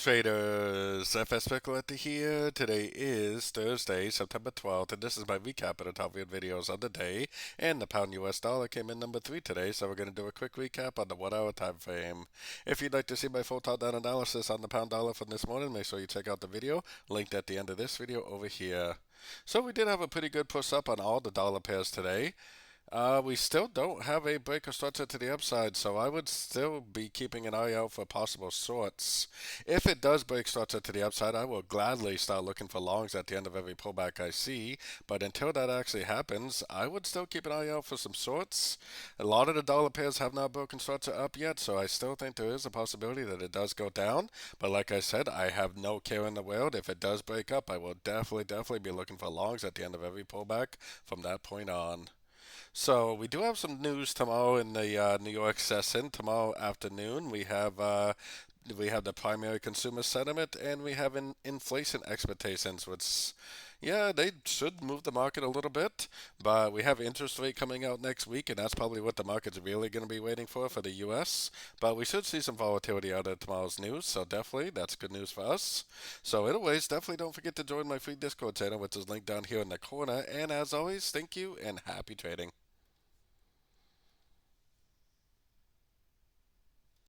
Traders, FX Pip Collector here. Today is Thursday, September 12th, and this is my recap of the top viewed videos of the day. And the pound US dollar came in number 3 today, so we're going to do a quick recap on the 1 hour time frame. If you'd like to see my full top down analysis on the pound dollar from this morning, make sure you check out the video linked at the end of this video over here. So we did have a pretty good push up on all the dollar pairs today. We still don't have a break or structure to the upside, so I would still be keeping an eye out for possible shorts. If it does break structure to the upside, I will gladly start looking for longs at the end of every pullback I see. But until that actually happens, I would still keep an eye out for some shorts. A lot of the dollar pairs have not broken structure up yet, so I still think there is a possibility that it does go down. But like I said, I have no care in the world. If it does break up, I will definitely be looking for longs at the end of every pullback from that point on. So we do have some news tomorrow in the New York session. Tomorrow afternoon, we have the primary consumer sentiment, and we have inflation expectations, which, yeah, they should move the market a little bit. But we have interest rate coming out next week, and that's probably what the market's really going to be waiting for the U.S. But we should see some volatility out of tomorrow's news, so definitely that's good news for us. So anyways, definitely don't forget to join my free Discord channel, which is linked down here in the corner. And as always, thank you and happy trading.